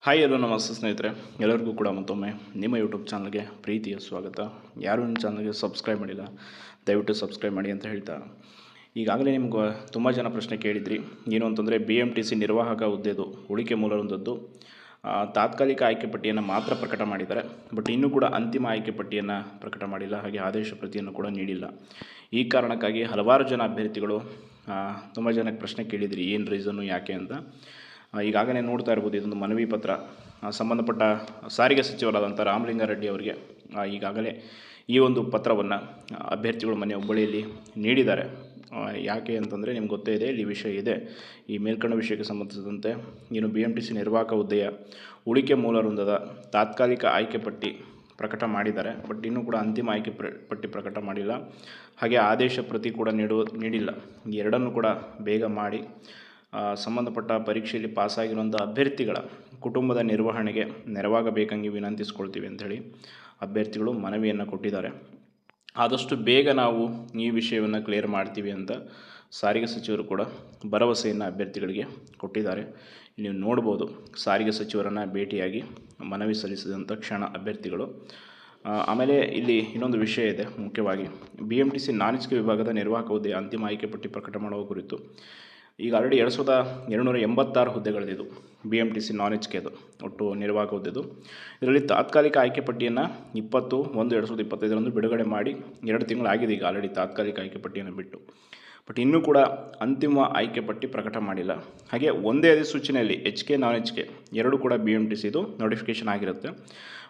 Hi ಎಲ್ಲೋ ನಮಸ್ತೆ ಸ್ನೇಹಿತರೆ, ಎಲ್ಲರಿಗೂ ಕೂಡ ಮತ್ತೊಮ್ಮೆ ನಿಮ್ಮ ಯೂಟ್ಯೂಬ್ ಚಾನಲ್ಗೆ ಪ್ರೀತಿಯ ಸ್ವಾಗತ. ಯಾರು ನಿಮ್ಮ ಚಾನಲ್ಗೆ ಸಬ್ಸ್ಕ್ರೈಬ್ ಮಾಡಿಲ್ಲ, ದಯವಿಟ್ಟು ಸಬ್ಸ್ಕ್ರೈಬ್ ಮಾಡಿ ಅಂತ ಹೇಳ್ತಾ, ಈಗಾಗಲೇ ನಿಮ್ಗೆ ತುಂಬ ಜನ ಪ್ರಶ್ನೆ ಕೇಳಿದ್ರಿ. ಏನು ಅಂತಂದರೆ BMTC ನಿರ್ವಾಹಕ ಹುದ್ದೆದು ಉಳಿಕೆ ಮೂಲದೊಂದದ್ದು ತಾತ್ಕಾಲಿಕ ಆಯ್ಕೆ ಪಟ್ಟಿಯನ್ನು ಮಾತ್ರ ಪ್ರಕಟ ಮಾಡಿದ್ದಾರೆ. ಬಟ್ ಇನ್ನೂ ಕೂಡ ಅಂತಿಮ ಆಯ್ಕೆ ಪಟ್ಟಿಯನ್ನು ಪ್ರಕಟ ಮಾಡಿಲ್ಲ, ಹಾಗೆ ಆದೇಶ ಪ್ರತಿಯನ್ನು ಕೂಡ ನೀಡಿಲ್ಲ. ಈ ಕಾರಣಕ್ಕಾಗಿ ಹಲವಾರು ಜನ ಅಭ್ಯರ್ಥಿಗಳು ತುಂಬ ಜನಕ್ಕೆ ಪ್ರಶ್ನೆ ಕೇಳಿದ್ರಿ, ಏನು ರೀಸನ್ನು, ಯಾಕೆ ಅಂತ. ಈಗಾಗಲೇ ನೋಡ್ತಾ ಇರ್ಬೋದು, ಇದೊಂದು ಮನವಿ ಪತ್ರ ಸಂಬಂಧಪಟ್ಟ ಸಾರಿಗೆ ಸಚಿವರಾದಂಥ ರಾಮಲಿಂಗಾರೆಡ್ಡಿ ಅವರಿಗೆ ಈಗಾಗಲೇ ಈ ಒಂದು ಪತ್ರವನ್ನು ಅಭ್ಯರ್ಥಿಗಳು ಮೊನ್ನೆ ಹುಬ್ಬಳ್ಳಿಯಲ್ಲಿ ನೀಡಿದ್ದಾರೆ. ಯಾಕೆ ಅಂತಂದರೆ ನಿಮ್ಗೆ ಗೊತ್ತೇ ಇದೆ, ಇಲ್ಲಿ ವಿಷಯ ಇದೆ. ಈ ಮೇಲ್ಕಂಡ ವಿಷಯಕ್ಕೆ ಸಂಬಂಧಿಸಿದಂತೆ ಏನು BMTC ನಿರ್ವಾಹಕ ಹುದ್ದೆಯ ಉಳಿಕೆ ಮೂಲ ವೃಂದದ ತಾತ್ಕಾಲಿಕ ಆಯ್ಕೆ ಪಟ್ಟಿ ಪ್ರಕಟ ಮಾಡಿದ್ದಾರೆ. ಬಟ್ ಇನ್ನೂ ಕೂಡ ಅಂತಿಮ ಆಯ್ಕೆ ಪಟ್ಟಿ ಪ್ರಕಟ ಮಾಡಿಲ್ಲ, ಹಾಗೆ ಆದೇಶ ಪ್ರತಿ ಕೂಡ ನೀಡಿಲ್ಲ. ಈ ಎರಡನ್ನೂ ಕೂಡ ಬೇಗ ಮಾಡಿ ಸಂಬಂಧಪಟ್ಟ ಪರೀಕ್ಷೆಯಲ್ಲಿ ಪಾಸಾಗಿರುವಂಥ ಅಭ್ಯರ್ಥಿಗಳ ಕುಟುಂಬದ ನಿರ್ವಹಣೆಗೆ ನೆರವಾಗಬೇಕಂಗೆ ವಿನಂತಿಸ್ಕೊಳ್ತೀವಿ ಅಂಥೇಳಿ ಅಭ್ಯರ್ಥಿಗಳು ಮನವಿಯನ್ನು ಕೊಟ್ಟಿದ್ದಾರೆ. ಆದಷ್ಟು ಬೇಗ ನಾವು ಈ ವಿಷಯವನ್ನು ಕ್ಲಿಯರ್ ಮಾಡ್ತೀವಿ ಅಂತ ಸಾರಿಗೆ ಸಚಿವರು ಕೂಡ ಭರವಸೆಯನ್ನು ಅಭ್ಯರ್ಥಿಗಳಿಗೆ ಕೊಟ್ಟಿದ್ದಾರೆ. ನೀವು ನೋಡ್ಬೋದು, ಸಾರಿಗೆ ಸಚಿವರನ್ನು ಭೇಟಿಯಾಗಿ ಮನವಿ ಸಲ್ಲಿಸಿದಂಥ ಕ್ಷಣ ಅಭ್ಯರ್ಥಿಗಳು. ಆಮೇಲೆ ಇಲ್ಲಿ ಇನ್ನೊಂದು ವಿಷಯ ಇದೆ, ಮುಖ್ಯವಾಗಿ BMTC ನಾನ್ ವಿಭಾಗದ ನಿರ್ವಾಹಕ ಹುದ್ದೆ ಅಂತಿಮ ಆಯ್ಕೆ ಪಟ್ಟಿ ಪ್ರಕಟ ಮಾಡುವ ಕುರಿತು ಈಗ ಆಲ್ರೆಡಿ 2286 ಹುದ್ದೆಗಳಿದ್ದು BMTC ನಾನ್ ಅದು ಒಟ್ಟು ನಿರ್ವಾಹಕ ಹುದ್ದೆದು. ಇದರಲ್ಲಿ ತಾತ್ಕಾಲಿಕ ಆಯ್ಕೆ ಪಟ್ಟಿಯನ್ನು 20/1/2025 ಬಿಡುಗಡೆ ಮಾಡಿ 2 ತಿಂಗಳಾಗಿದೆ ಈಗ ಆಲ್ರೆಡಿ ತಾತ್ಕಾಲಿಕ ಆಯ್ಕೆ ಪಟ್ಟಿಯನ್ನು ಬಿಟ್ಟು. ಬಟ್ ಇನ್ನೂ ಕೂಡ ಅಂತಿಮ ಆಯ್ಕೆ ಪಟ್ಟಿ ಪ್ರಕಟ ಮಾಡಿಲ್ಲ. ಹಾಗೆ ಒಂದೇ ಅಧಿಸೂಚನೆಯಲ್ಲಿ HK ನಾನ್ HK ಎರಡೂ ಕೂಡ BMTCದು ನೋಟಿಫಿಕೇಷನ್ ಆಗಿರುತ್ತೆ.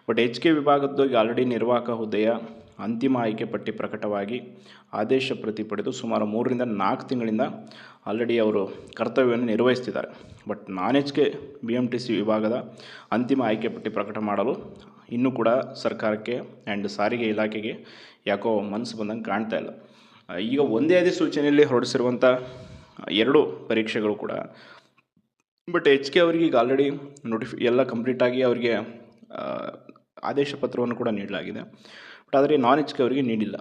ಬಟ್ HK ವಿಭಾಗದ್ದು ಈಗ ಆಲ್ರೆಡಿ ನಿರ್ವಾಹಕ ಹುದ್ದೆಯ ಅಂತಿಮ ಆಯ್ಕೆ ಪಟ್ಟಿ ಪ್ರಕಟವಾಗಿ ಆದೇಶ ಪ್ರತಿ ಪಡೆದು ಸುಮಾರು 3 ರಿಂದ 4 ತಿಂಗಳಿಂದ ಆಲ್ರೆಡಿ ಅವರು ಕರ್ತವ್ಯವನ್ನು ನಿರ್ವಹಿಸ್ತಿದ್ದಾರೆ. ಬಟ್ ನಾನ್ HK BMTC ವಿಭಾಗದ ಅಂತಿಮ ಆಯ್ಕೆ ಪಟ್ಟಿ ಪ್ರಕಟ ಮಾಡಲು ಇನ್ನೂ ಕೂಡ ಸರ್ಕಾರಕ್ಕೆ ಆ್ಯಂಡ್ ಸಾರಿಗೆ ಇಲಾಖೆಗೆ ಯಾಕೋ ಮನಸ್ಸು ಬಂದಂಗೆ ಕಾಣ್ತಾ ಇಲ್ಲ. ಈಗ ಒಂದೇ ಅಧಿಸೂಚನೆಯಲ್ಲಿ ಹೊರಡಿಸಿರುವಂಥ 2 ಪರೀಕ್ಷೆಗಳು ಕೂಡ, ಬಟ್ HK ಅವರಿಗೆ ಈಗ ಆಲ್ರೆಡಿ ಎಲ್ಲ ಕಂಪ್ಲೀಟಾಗಿ ಅವರಿಗೆ ಆದೇಶ ಪತ್ರವನ್ನು ಕೂಡ ನೀಡಲಾಗಿದೆ. ಬಟ್ ಆದರೆ ನಾನ್ HK ಅವರಿಗೆ ನೀಡಿಲ್ಲ.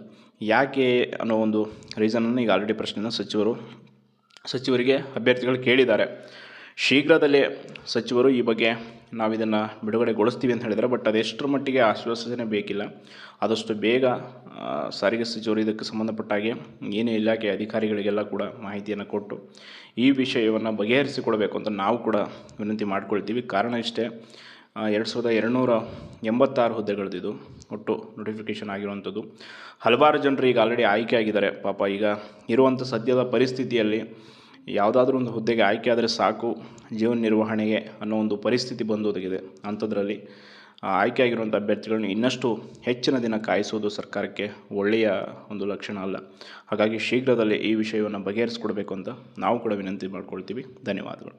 ಯಾಕೆ ಅನ್ನೋ ಒಂದು ರೀಸನನ್ನು ಈಗ ಆಲ್ರೆಡಿ ಪ್ರಶ್ನೆಯನ್ನು ಸಚಿವರಿಗೆ ಅಭ್ಯರ್ಥಿಗಳು ಕೇಳಿದ್ದಾರೆ. ಶೀಘ್ರದಲ್ಲೇ ಸಚಿವರು ಈ ಬಗ್ಗೆ ನಾವು ಇದನ್ನು ಬಿಡುಗಡೆಗೊಳಿಸ್ತೀವಿ ಅಂತ ಹೇಳಿದ್ದಾರೆ. ಬಟ್ ಅದೆಷ್ಟರ ಮಟ್ಟಿಗೆ ಆಶ್ವಾಸನೆ ಬೇಕಿಲ್ಲ. ಆದಷ್ಟು ಬೇಗ ಸಾರಿಗೆ ಸಚಿವರು ಇದಕ್ಕೆ ಸಂಬಂಧಪಟ್ಟ ಹಾಗೆ ಏನೇ ಇಲಾಖೆ ಅಧಿಕಾರಿಗಳಿಗೆಲ್ಲ ಕೂಡ ಮಾಹಿತಿಯನ್ನು ಕೊಟ್ಟು ಈ ವಿಷಯವನ್ನು ಬಗೆಹರಿಸಿಕೊಡಬೇಕು ಅಂತ ನಾವು ಕೂಡ ವಿನಂತಿ ಮಾಡ್ಕೊಳ್ತೀವಿ. ಕಾರಣ ಇಷ್ಟೇ, 2286 ಹುದ್ದೆಗಳಿದ್ದು ಒಟ್ಟು ನೋಟಿಫಿಕೇಷನ್ ಆಗಿರುವಂಥದ್ದು. ಹಲವಾರು ಜನರು ಈಗ ಆಲ್ರೆಡಿ ಆಯ್ಕೆ ಆಗಿದ್ದಾರೆ. ಪಾಪ ಈಗ ಇರುವಂಥ ಸದ್ಯದ ಪರಿಸ್ಥಿತಿಯಲ್ಲಿ ಯಾವುದಾದ್ರೂ ಒಂದು ಹುದ್ದೆಗೆ ಆಯ್ಕೆ ಆದರೆ ಸಾಕು, ಜೀವನ ನಿರ್ವಹಣೆಗೆ ಅನ್ನೋ ಒಂದು ಪರಿಸ್ಥಿತಿ ಬಂದೊದಗಿದೆ. ಅಂಥದ್ರಲ್ಲಿ ಆಯ್ಕೆ ಆಗಿರುವಂಥ ಅಭ್ಯರ್ಥಿಗಳನ್ನ ಇನ್ನಷ್ಟು ಹೆಚ್ಚಿನ ದಿನ ಕಾಯಿಸೋದು ಸರ್ಕಾರಕ್ಕೆ ಒಳ್ಳೆಯ ಒಂದು ಲಕ್ಷಣ ಅಲ್ಲ. ಹಾಗಾಗಿ ಶೀಘ್ರದಲ್ಲೇ ಈ ವಿಷಯವನ್ನು ಬಗೆಹರಿಸ್ಕೊಡ್ಬೇಕು ಅಂತ ನಾವು ಕೂಡ ವಿನಂತಿ ಮಾಡ್ಕೊಳ್ತೀವಿ. ಧನ್ಯವಾದಗಳು.